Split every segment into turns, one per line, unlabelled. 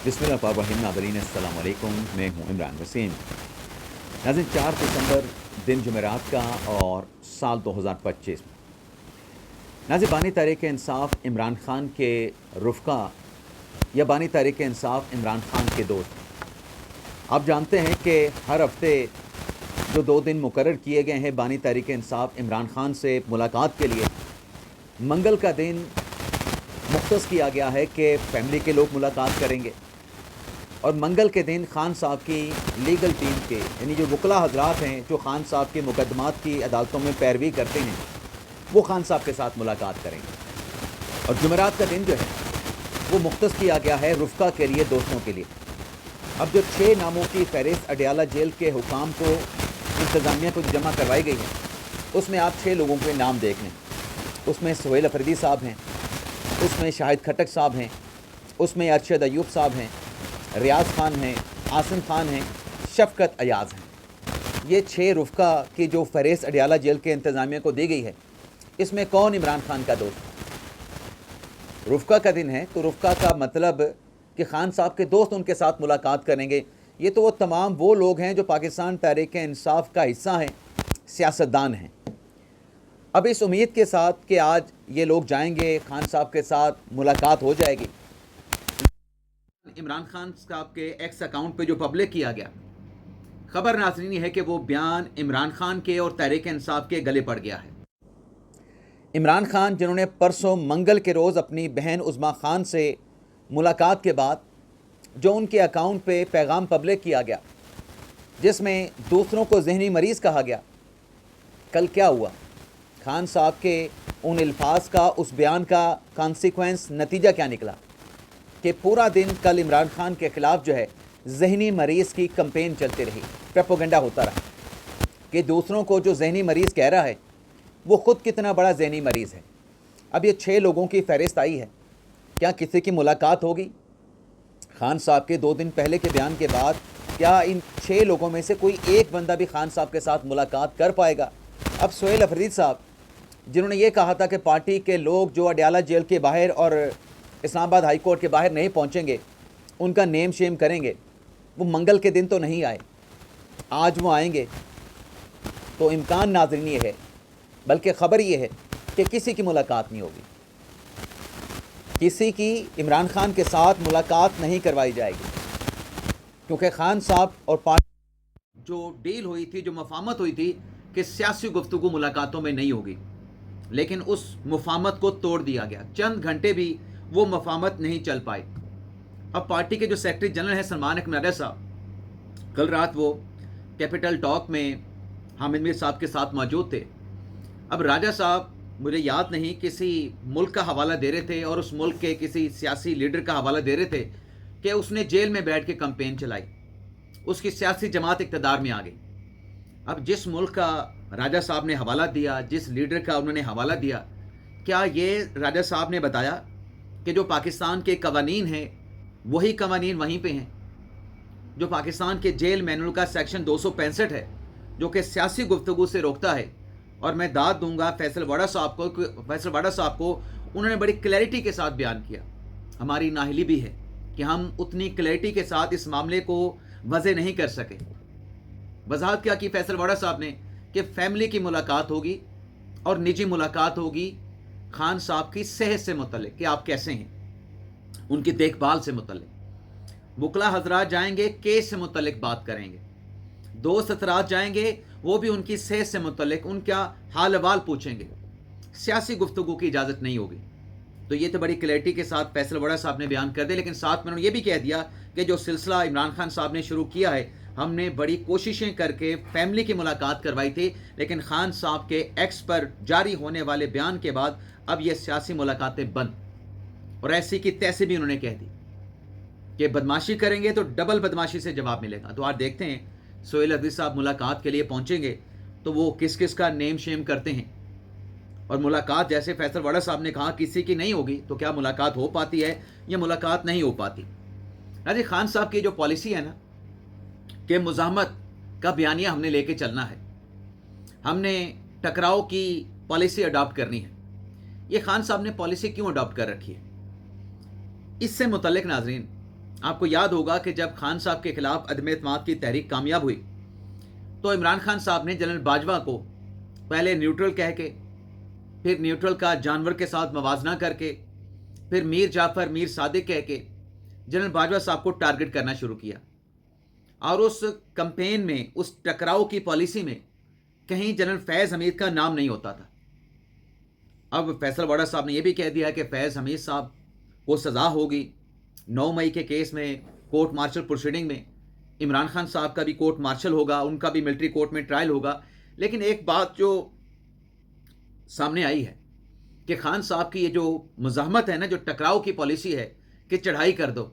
बिस्मिल्लाहिर्रहमानिर्रहीम। नाज़रीन अस्सलाम वालेकुम, मैं हूँ इमरान वसीम। नाज़रीन 4 दिसंबर दिन जुमेरात का और साल 2025। नाज़रीन बानी तहरीक इंसाफ इमरान खान के रुफ़क़ा या बानी तहरीक इंसाफ इमरान खान के दोस्त, आप जानते हैं कि हर हफ्ते जो 2 दिन मुकर्रर किए गए हैं बानी तहरीक इंसाफ इमरान खान से मुलाकात के लिए, मंगल का दिन मुख्तस किया गया है कि फैमिली के लोग मुलाकात करेंगे और मंगल के दिन खान साहब की लीगल टीम के यानी जो वकला हजरात हैं जो खान साहब के मुकदमात की अदालतों में पैरवी करते हैं, वो खान साहब के साथ मुलाकात करेंगे। और जुमेरात का दिन जो है वो मुख्तस किया गया है रुफ़क़ा के लिए, दोस्तों के लिए। अब जो 6 नामों की फहरिस्त अडयाला जेल के हुकाम को इंतज़ामिया को जमा करवाई गई है, उसमें आप 6 लोगों के नाम देख लें। उसमें सुहेल अफरीदी साहब हैं, उसमें शाहिद खटक साहब हैं, उसमें अरशद अयूब साहब हैं, रियाज खान हैं, आसिम खान हैं, शफ़क़त अयाज़ हैं। ये 6 रुफ़क़ा की जो फहरिस्त अडयाला जेल के इंतज़ामिया को दी गई है, इसमें कौन इमरान खान का दोस्त? रुफ़क़ा का दिन है तो रुफ़क़ा का मतलब कि खान साहब के दोस्त उनके साथ मुलाकात करेंगे। ये तो वो तमाम वो लोग हैं जो पाकिस्तान तहरीक इंसाफ का हिस्सा हैं, सियासतदान हैं। अब इस उम्मीद के साथ कि आज ये लोग जाएंगे, खान साहब के साथ मुलाकात हो जाएगी। इमरान खान साहब के एक्स अकाउंट पे जो पब्लिक किया गया, खबर नाज़रीन है कि वो बयान इमरान खान के और तहरीक इंसाफ के गले पड़ गया है। इमरान खान जिन्होंने परसों मंगल के रोज़ अपनी बहन उज़्मा खान से मुलाकात के बाद जो उनके अकाउंट पे पैगाम पब्लिक किया गया जिसमें दूसरों को ज़हनी मरीज़ कहा गया, कल क्या हुआ? खान साहब के उन अल्फाज का, उस बयान का कॉन्सिक्वेंस, नतीजा क्या निकला कि पूरा दिन कल इमरान खान के ख़िलाफ़ जो है ज़हनी मरीज़ की कंपेन चलती रही, प्रोपेगेंडा होता रहा कि दूसरों को जो ज़हनी मरीज़ कह रहा है वो ख़ुद कितना बड़ा ज़हनी मरीज़ है। अब ये 6 लोगों की फ़हरिस्त आई है, क्या किसी की मुलाकात होगी? खान साहब के 2 दिन पहले के बयान के बाद क्या इन 6 लोगों में से कोई एक बंदा भी खान साहब के साथ मुलाकात कर पाएगा? अब सुहेल अफरीदी साहब जिन्होंने ये कहा था कि पार्टी के लोग जो अडयाला जेल के बाहर और इस्लामाबाद हाई कोर्ट के बाहर नहीं पहुंचेंगे, उनका नेम शेम करेंगे, वो मंगल के दिन तो नहीं आए, आज वो आएंगे। तो इम्कान नाज़रीन ये है, बल्कि ख़बर ये है कि किसी की मुलाकात नहीं होगी, किसी की इमरान खान के साथ मुलाकात नहीं करवाई जाएगी, क्योंकि खान साहब और पार्टी जो डील हुई थी, जो मफाहमत हुई थी कि सियासी गुफ्तगू मुलाकातों में नहीं होगी, लेकिन उस मफाहमत को तोड़ दिया गया। चंद घंटे भी वो मफाहमत नहीं चल पाई। अब पार्टी के जो सेक्रेटरी जनरल हैं सलमान अहमद राजा साहब, कल रात वो कैपिटल टॉक में हामिद मीर साहब के साथ मौजूद थे। अब राजा साहब मुझे याद नहीं किसी मुल्क का हवाला दे रहे थे और उस मुल्क के किसी सियासी लीडर का हवाला दे रहे थे कि उसने जेल में बैठ के कैंपेन चलाई, उसकी सियासी जमात इक़्तिदार में आ गई। अब जिस मुल्क का राजा साहब ने हवाला दिया, जिस लीडर का उन्होंने हवाला दिया, क्या ये राजा साहब ने बताया कि जो पाकिस्तान के कवानीन हैं वही कवानीन वहीं पे हैं? जो पाकिस्तान के जेल मैनुअल का सेक्शन 265 है जो कि सियासी गुफ्तगू से रोकता है, और मैं दाद दूंगा फैसल वाडा साहब को, उन्होंने बड़ी क्लैरिटी के साथ बयान किया। हमारी नाहिली भी है कि हम उतनी क्लैरिटी के साथ इस मामले को वज़े नहीं कर सके। वजाहत क्या की फैसल वाडा साहब ने कि फैमिली की मुलाकात होगी और निजी मुलाकात होगी खान साहब की सेहत से मुतल्लिक कि आप कैसे हैं, उनकी देखभाल से मुतल्लिक। वकला हजरात जाएंगे, केस से मुतल्लिक बात करेंगे। दोस्त हजरात जाएंगे, वो भी उनकी सेहत से मुतल्लिक उनका हाल अहवाल पूछेंगे। सियासी गुफ्तगू की इजाज़त नहीं होगी। तो ये तो बड़ी क्लैरिटी के साथ फैसल वाडा साहब ने बयान कर दिया, लेकिन साथ में उन्होंने ये भी कह दिया कि जो सिलसिला इमरान खान साहब ने शुरू किया है, हमने बड़ी कोशिशें करके फैमिली की मुलाकात करवाई थी, लेकिन खान साहब के एक्स पर जारी होने वाले बयान के बाद अब ये सियासी मुलाकातें बंद। और ऐसी की तैसी भी उन्होंने कह दी कि बदमाशी करेंगे तो डबल बदमाशी से जवाब मिलेगा। तो आज देखते हैं सुहेल अफरीदी साहब मुलाकात के लिए पहुंचेंगे तो वो किस किस का नेम शेम करते हैं। और मुलाकात जैसे फैसल वाडा साहब ने कहा किसी की नहीं होगी, तो क्या मुलाकात हो पाती है या मुलाकात नहीं हो पाती? राजी खान साहब की जो पॉलिसी है ना कि मुज़ाहमत का बयानिया हमने लेके चलना है, हमने टकराव की पॉलिसी अडॉप्ट करनी है, ये खान साहब ने पॉलिसी क्यों अडॉप्ट कर रखी है? इससे मुतल्लिक नाजरीन آپ کو یاد ہوگا کہ جب خان صاحب کے خلاف عدم اعتماد کی تحریک کامیاب ہوئی تو عمران خان صاحب نے جنرل باجوہ کو پہلے نیوٹرل کہہ کے، پھر نیوٹرل کا جانور کے ساتھ موازنہ کر کے، پھر میر جعفر میر صادق کہہ کے جنرل باجوہ صاحب کو ٹارگٹ کرنا شروع کیا، اور اس کمپین میں، اس ٹکراؤ کی پالیسی میں کہیں جنرل فیض حمید کا نام نہیں ہوتا تھا۔ اب فیصل واڑہ صاحب نے یہ بھی کہہ دیا کہ فیض حمید صاحب کو سزا ہوگی 9 مئی کے کیس میں، کورٹ مارشل پروسیڈنگ میں عمران خان صاحب کا بھی کورٹ مارشل ہوگا، ان کا بھی ملٹری کورٹ میں ٹرائل ہوگا۔ لیکن ایک بات جو سامنے آئی ہے کہ خان صاحب کی یہ جو مزاحمت ہے نا، جو ٹکراؤ کی پالیسی ہے کہ چڑھائی کر دو،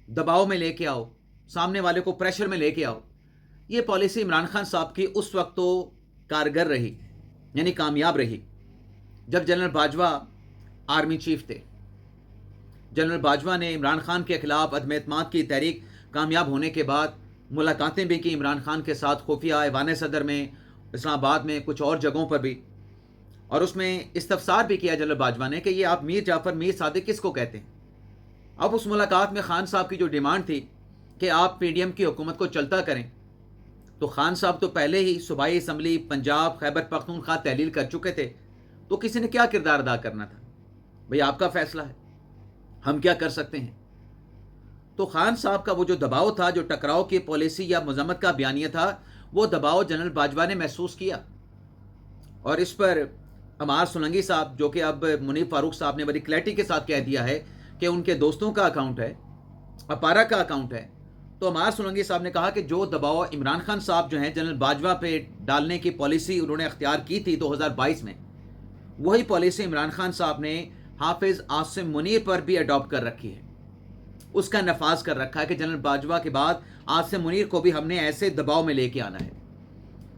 دباؤ میں لے کے آؤ، سامنے والے کو پریشر میں لے کے آؤ، یہ پالیسی عمران خان صاحب کی اس وقت تو کارگر رہی، یعنی کامیاب رہی، جب جنرل باجوہ آرمی چیف تھے۔ جنرل باجوہ نے عمران خان کے خلاف عدم اعتماد کی تحریک کامیاب ہونے کے بعد ملاقاتیں بھی کی عمران خان کے ساتھ، خفیہ ایوان صدر میں، اسلام آباد میں، کچھ اور جگہوں پر بھی، اور اس میں استفسار بھی کیا جنرل باجوہ نے کہ یہ آپ میر جعفر میر صادق کس کو کہتے ہیں؟ اب اس ملاقات میں خان صاحب کی جو ڈیمانڈ تھی کہ آپ پی ڈی ایم کی حکومت کو چلتا کریں، تو خان صاحب تو پہلے ہی صوبائی اسمبلی پنجاب خیبر پختونخوا تحلیل کر چکے تھے، تو کسی نے کیا کردار ادا کرنا تھا؟ بھئی آپ کا فیصلہ ہے، ہم کیا کر سکتے ہیں؟ تو خان صاحب کا وہ جو دباؤ تھا، جو ٹکراؤ کی پالیسی یا مذمت کا بیانیہ تھا، وہ دباؤ جنرل باجوہ نے محسوس کیا، اور اس پر عمار سولنگی صاحب، جو کہ اب منیب فاروق صاحب نے بڑی کلیئرٹی کے ساتھ کہہ دیا ہے کہ ان کے دوستوں کا اکاؤنٹ ہے، اپارا کا اکاؤنٹ ہے، تو عمار سولنگی صاحب نے کہا کہ جو دباؤ عمران خان صاحب جو ہیں جنرل باجوہ پہ ڈالنے کی پالیسی انہوں نے اختیار کی تھی 2022 میں، وہی پالیسی عمران خان صاحب نے حافظ عاصم منیر پر بھی اڈاپٹ کر رکھی ہے، اس کا نفاذ کر رکھا ہے کہ جنرل باجوہ کے بعد عاصم منیر کو بھی ہم نے ایسے دباؤ میں لے کے آنا ہے۔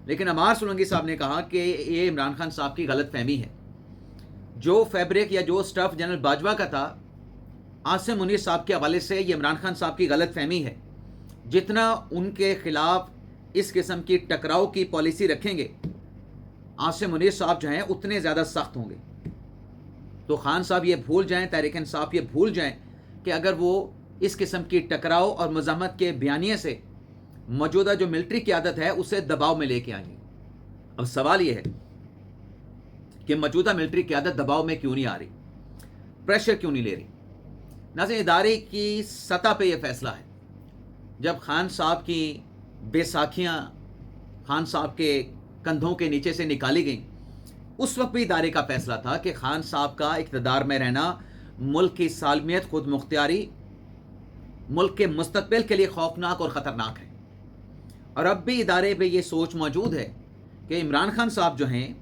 لیکن عمار سولنگی صاحب نے کہا کہ یہ عمران خان صاحب کی غلط فہمی ہے، جو فیبرک یا جو سٹف جنرل باجوہ کا تھا عاصم منیر صاحب کے حوالے سے، یہ عمران خان صاحب کی غلط فہمی ہے۔ جتنا ان کے خلاف اس قسم کی ٹکراؤ کی پالیسی رکھیں گے عاصم منیر صاحب جو ہیں اتنے زیادہ سخت ہوں گے۔ تو خان صاحب یہ بھول جائیں، تحریک انصاف یہ بھول جائیں کہ اگر وہ اس قسم کی ٹکراؤ اور مزاحمت کے بیانیے سے موجودہ جو ملٹری قیادت ہے اسے دباؤ میں لے کے آئیں گے۔ اب سوال یہ ہے کہ موجودہ ملٹری قیادت دباؤ میں کیوں نہیں آ رہی، پریشر کیوں نہیں لے رہی؟ ناظرین، ادارے کی سطح پہ یہ فیصلہ ہے۔ جب خان صاحب کی بیساکھیاں خان صاحب کے کندھوں کے نیچے سے نکالی گئیں، اس وقت بھی ادارے کا فیصلہ تھا کہ خان صاحب کا اقتدار میں رہنا ملک کی سالمیت، خود مختاری، ملک کے مستقبل کے لیے خوفناک اور خطرناک ہے۔ اور اب بھی ادارے پہ یہ سوچ موجود ہے کہ عمران خان صاحب جو ہیں،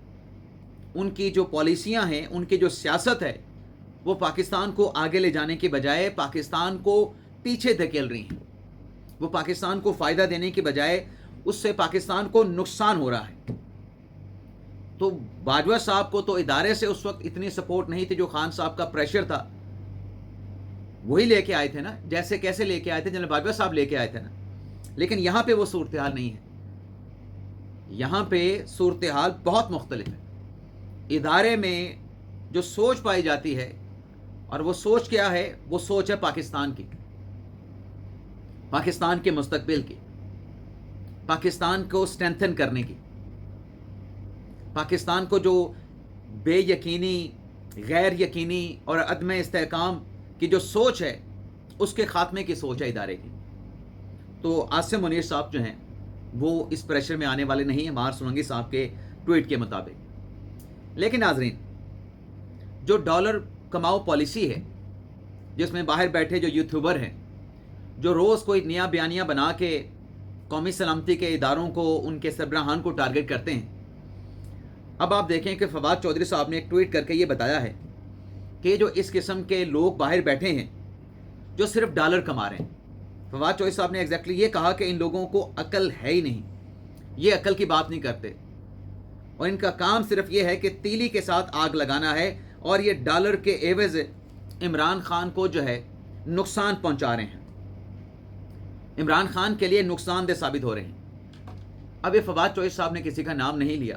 ان کی جو پالیسیاں ہیں، ان کی جو سیاست ہے، وہ پاکستان کو آگے لے جانے کی بجائے پاکستان کو پیچھے دھکیل رہی ہیں۔ وہ پاکستان کو فائدہ دینے کی بجائے اس سے پاکستان کو نقصان ہو رہا ہے۔ تو باجوہ صاحب کو تو ادارے سے اس وقت اتنی سپورٹ نہیں تھی، جو خان صاحب کا پریشر تھا وہی لے کے آئے تھے نا، جیسے کیسے لے کے آئے تھے جنرل باجوہ صاحب لے کے آئے تھے نا۔ لیکن یہاں پہ وہ صورتحال نہیں ہے، یہاں پہ صورتحال بہت مختلف ہے۔ ادارے میں جو سوچ پائی جاتی ہے، اور وہ سوچ کیا ہے؟ وہ سوچ ہے پاکستان کی، پاکستان کے مستقبل کی، پاکستان کو اسٹرینتھن کرنے کی، پاکستان کو جو بے یقینی، غیر یقینی اور عدم استحکام کی جو سوچ ہے، اس کے خاتمے کی سوچ ہے ادارے کی۔ تو عاصم منیر صاحب جو ہیں وہ اس پریشر میں آنے والے نہیں ہیں، عمار سولنگی صاحب کے ٹویٹ کے مطابق۔ لیکن ناظرین، جو ڈالر کماؤ پالیسی ہے، جس میں باہر بیٹھے جو یوٹیوبر ہیں، جو روز کوئی نیا بیانیہ بنا کے قومی سلامتی کے اداروں کو، ان کے سربراہان کو ٹارگٹ کرتے ہیں، اب آپ دیکھیں کہ فواد چودھری صاحب نے ایک ٹویٹ کر کے یہ بتایا ہے کہ جو اس قسم کے لوگ باہر بیٹھے ہیں جو صرف ڈالر کما رہے ہیں، فواد چودھری صاحب نے ایگزیکٹلی یہ کہا کہ ان لوگوں کو عقل ہے ہی نہیں، یہ عقل کی بات نہیں کرتے، اور ان کا کام صرف یہ ہے کہ تیلی کے ساتھ آگ لگانا ہے، اور یہ ڈالر کے عوض عمران خان کو جو ہے نقصان پہنچا رہے ہیں، عمران خان کے لیے نقصان دہ ثابت ہو رہے ہیں۔ اب یہ فواد چودھری صاحب نے کسی کا نام نہیں لیا،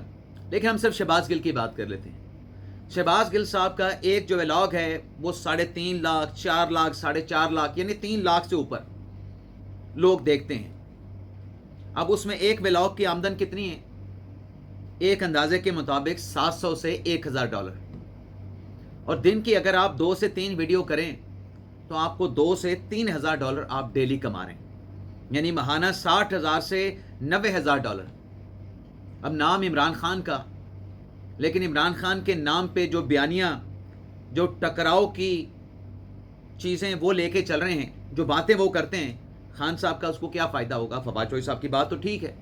لیکن ہم صرف شہباز گل کی بات کر لیتے ہیں۔ शहबाज गिल साहब का एक जो व्लॉग है वो 3.5 लाख, 4 लाख, 4.5 लाख, यानी 3 लाख से ऊपर लोग देखते हैं। अब उसमें एक व्लॉग की आमदन कितनी है? एक अंदाजे के मुताबिक 700 से $1000। और दिन की अगर आप 2 से 3 वीडियो करें तो आपको 2 से $3000 आप डेली कमा रहे हैं, यानी माहाना 60,000 से $90,000। अब नाम इमरान खान का, लेकिन इमरान खान के नाम पे जो बयानियाँ, जो टकराव की चीज़ें वो लेके चल रहे हैं, जो बातें वो करते हैं, खान साहब का उसको क्या फ़ायदा होगा? फवाद चौधरी साहब की बात तो ठीक है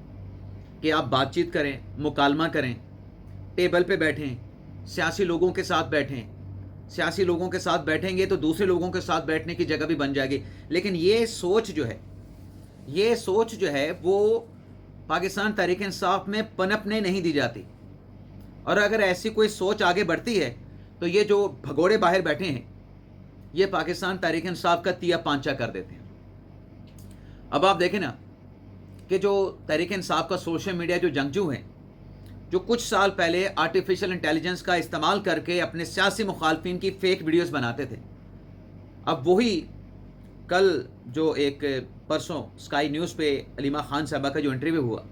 कि आप बातचीत करें, मुकालमा करें, टेबल पे बैठें, सियासी लोगों के साथ बैठें। सियासी लोगों के साथ बैठेंगे तो दूसरे लोगों के साथ बैठने की जगह भी बन जाएगी। लेकिन ये सोच जो है वो पाकिस्तान तहरीक इंसाफ में पनपने नहीं दी जाती। और अगर ऐसी कोई सोच आगे बढ़ती है तो ये जो भगोड़े बाहर बैठे हैं ये पाकिस्तान तहरीक इंसाफ का तिया पांचा कर देते हैं। अब आप देखें ना कि जो तहरीक इंसाफ का सोशल मीडिया जो जंगजू हैं, जो कुछ साल पहले आर्टिफिशियल इंटेलिजेंस का इस्तेमाल करके अपने सियासी मुखालफिन की फेक वीडियोस बनाते थे, अब वही कल जो एक परसों स्काई न्यूज़ पे अलीमा खान साहबा का जो इंटरव्यू हुआ,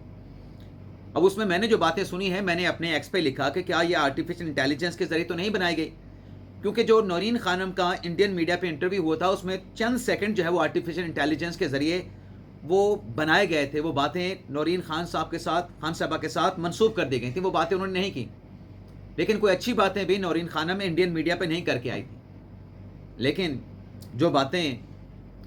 अब उसमें मैंने जो बातें सुनी हैं, मैंने अपने एक्स पे लिखा कि क्या ये आर्टिफिशियल इंटेलिजेंस के ज़रिए तो नहीं बनाई गई, क्योंकि जो नौरीन खानम का इंडियन मीडिया पे इंटरव्यू हुआ था उसमें चंद सेकंड जो है वो आर्टिफिशियल इंटेलिजेंस के ज़रिए वो बनाए गए थे। वो बातें नौरीन खान साहबा के साथ मंसूब कर दी गई थी, वो बातें उन्होंने नहीं की। लेकिन कोई अच्छी बातें भी नौरीन खानम इंडियन मीडिया पे नहीं करके आई थी। लेकिन जो बातें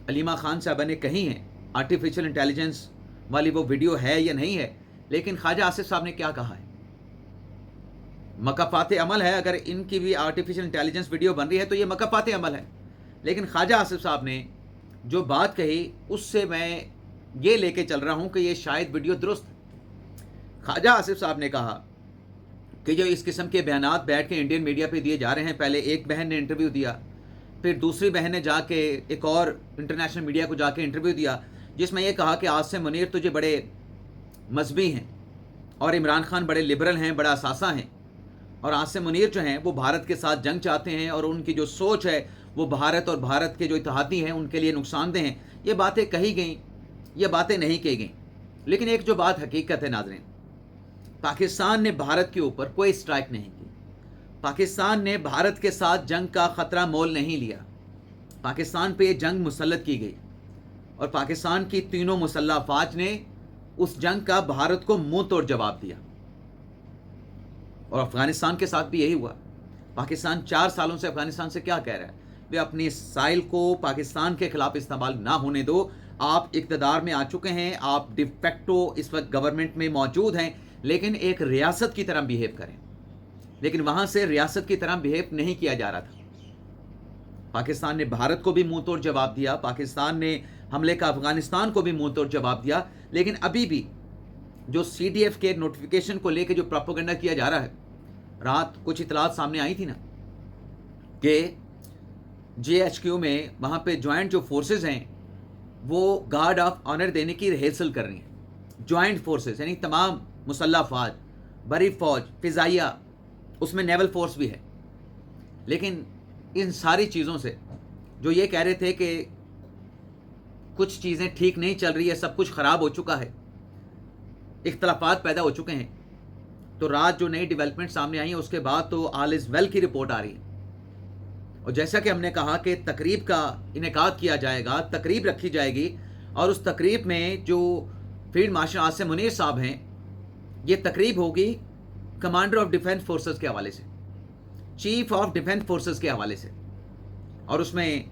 अलीमा खान साहबा ने कही हैं, आर्टिफिशियल इंटेलिजेंस वाली वो वीडियो है या नहीं है, लेकिन ख्वाजा आसिफ साहब ने क्या कहा है, मकाफात अमल है। अगर इनकी भी आर्टिफिशियल इंटेलिजेंस वीडियो बन रही है तो ये मकाफात अमल है। लेकिन ख्वाजा आसिफ साहब ने जो बात कही उससे मैं ये लेके चल रहा हूँ कि ये शायद वीडियो दुरुस्त है। ख्वाजा आसिफ साहब ने कहा कि जो इस किस्म के बयानात बैठ के इंडियन मीडिया पे दिए जा रहे हैं, पहले एक बहन ने इंटरव्यू दिया, फिर दूसरी बहन ने जाके एक और इंटरनेशनल मीडिया को जाके इंटरव्यू दिया जिसमें यह कहा कि आसिम मुनीर तुझे बड़े मजहबी हैं और इमरान खान बड़े लिबरल हैं, बड़ा असासा हैं, और आसिम मुनीर जो हैं वो भारत के साथ जंग चाहते हैं और उनकी जो सोच है वो भारत और भारत के जो इत्तेहादी हैं उनके लिए नुकसानदेह हैं। ये बातें कही गई, ये बातें नहीं कही गई। लेकिन एक जो बात हकीकत है नाज़रीन, पाकिस्तान ने भारत के ऊपर कोई स्ट्राइक नहीं की, पाकिस्तान ने भारत के साथ जंग का ख़तरा मोल नहीं लिया, पाकिस्तान पे जंग मुसल्लत की गई और पाकिस्तान की तीनों मुसल्लह अफवाज ने उस जंग का भारत को मुंह तोड़ जवाब दिया। और अफ़गानिस्तान के साथ भी यही हुआ। पाकिस्तान 4 सालों से अफ़गानिस्तान से क्या कह रहा है, वे अपनी साइल को पाकिस्तान के ख़िलाफ़ इस्तेमाल ना होने दो, आप इक़्तिदार में आ चुके हैं, आप डिफेक्टो इस वक्त गवर्नमेंट में मौजूद हैं, लेकिन एक रियासत की तरह बिहेव करें। लेकिन वहाँ से रियासत की तरह बिहेव नहीं किया जा रहा था। पाकिस्तान ने भारत को भी मुंह तोड़ जवाब दिया, पाकिस्तान ने हमले का अफ़गानिस्तान को भी मुंह तोड़ जवाब दिया। लेकिन अभी भी जो CDF के नोटिफिकेशन को लेकर जो प्रोपेगेंडा किया जा रहा है, रात कुछ इतलात सामने आई थी ना कि JHQ में वहाँ पे ज्वाइंट जो फोर्सेस हैं वो गार्ड ऑफ ऑनर देने की रिहर्सल कर रही हैं। ज्वाइंट फोर्सेस यानी तमाम मुसल्लह अफवाज, बरी फौज, फ़िज़ाइया, उसमें नेवल फोर्स भी है। लेकिन इन सारी चीज़ों से जो ये कह रहे थे कि कुछ चीज़ें ठीक नहीं चल रही है, सब कुछ ख़राब हो चुका है, इख्तलाफात पैदा हो चुके हैं, तो रात जो नई डेवलपमेंट सामने आई है उसके बाद तो ऑल इज़ वेल की रिपोर्ट आ रही है। और जैसा कि हमने कहा कि तकरीब का इनेकाद किया जाएगा, तकरीब रखी जाएगी और उस तकरीब में जो फील्ड मार्शल आसिम मुनीर साहब हैं, ये तकरीब होगी कमांडर ऑफ डिफेंस फोर्सेस के हवाले से, चीफ ऑफ डिफेंस फोर्सेस के हवाले से, और उसमें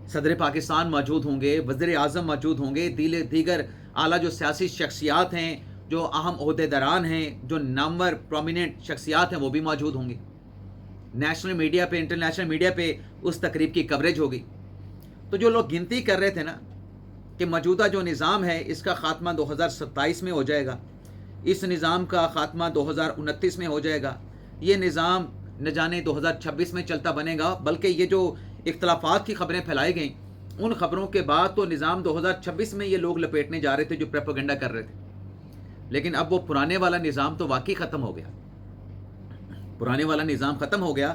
सदर पाकिस्तान मौजूद होंगे, वज़ीर आज़म मौजूद होंगे, दीगर आला जो सियासी शख्सियात हैं, जो अहम ओहदेदारान हैं, जो नामवर प्रोमिनेंट शख्सियात हैं, वो भी मौजूद होंगे। नेशनल मीडिया पे, इंटरनेशनल मीडिया पे उस तकरीब की कवरेज होगी। तो जो लोग गिनती कर रहे थे ना कि मौजूदा जो निज़ाम है इसका ख़ात्मा 2027 में हो जाएगा, इस निज़ाम का ख़ात्मा 2029 में हो जाएगा, ये निज़ाम न जाने 2026 में चलता बनेगा, बल्कि ये जो इख्तलाफात की खबरें फैलाई गई उन खबरों के बाद तो निज़ाम 2026 में ये लोग लपेटने जा रहे थे जो प्रोपेगेंडा कर रहे थे। लेकिन अब वो पुराने वाला निज़ाम तो वाकई ख़त्म हो गया। پرانے والا نظام ختم ہو گیا.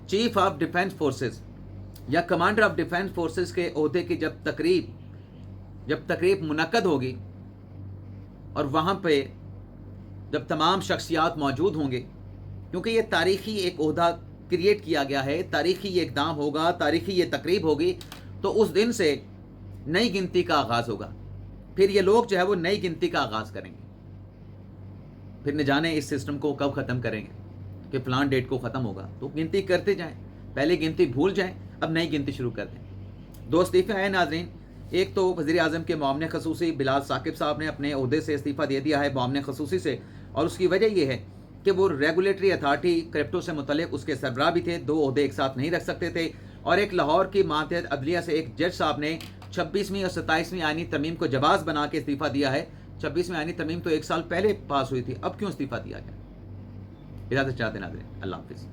چیف آف ڈیفینس فورسز یا کمانڈر آف ڈیفینس فورسز کے عہدے کی جب تقریب منعقد ہوگی اور وہاں پہ جب تمام شخصیات موجود ہوں گے، کیونکہ یہ تاریخی ایک عہدہ کریٹ کیا گیا ہے، تاریخی یہ اقدام ہوگا، تاریخی یہ تقریب ہوگی، تو اس دن سے نئی گنتی کا آغاز ہوگا. پھر یہ لوگ جو ہے وہ نئی گنتی کا آغاز کریں گے. پھر نہ جانے اس سسٹم کو کب ختم کریں گے کہ فلان ڈیٹ کو ختم ہوگا. تو گنتی کرتے جائیں، پہلے گنتی بھول جائیں، اب نئی گنتی شروع کر دیں. 2 استعفے آئے ناظرین. ایک تو وزیر اعظم کے معاون خصوصی بلال ثاقب صاحب نے اپنے عہدے سے استعفیٰ دے دیا ہے معاون خصوصی سے، اور اس کی وجہ یہ ہے کہ وہ ریگولیٹری اتھارٹی کرپٹو سے متعلق اس کے سربراہ بھی تھے، 2 عہدے ایک ساتھ نہیں رکھ سکتے تھے. اور ایک لاہور کی ماتحت عدلیہ سے ایک جج صاحب نے 26ویں اور 27ویں آئینی ترمیم کو جواز بنا کے استعفیٰ دیا ہے. 26ویں آئینی ترمیم تو 1 سال پہلے پاس ہوئی تھی، اب کیوں استعفیٰ دیا گیا؟ اجازت چاہتے ہیں ناظرین، اللہ حافظ.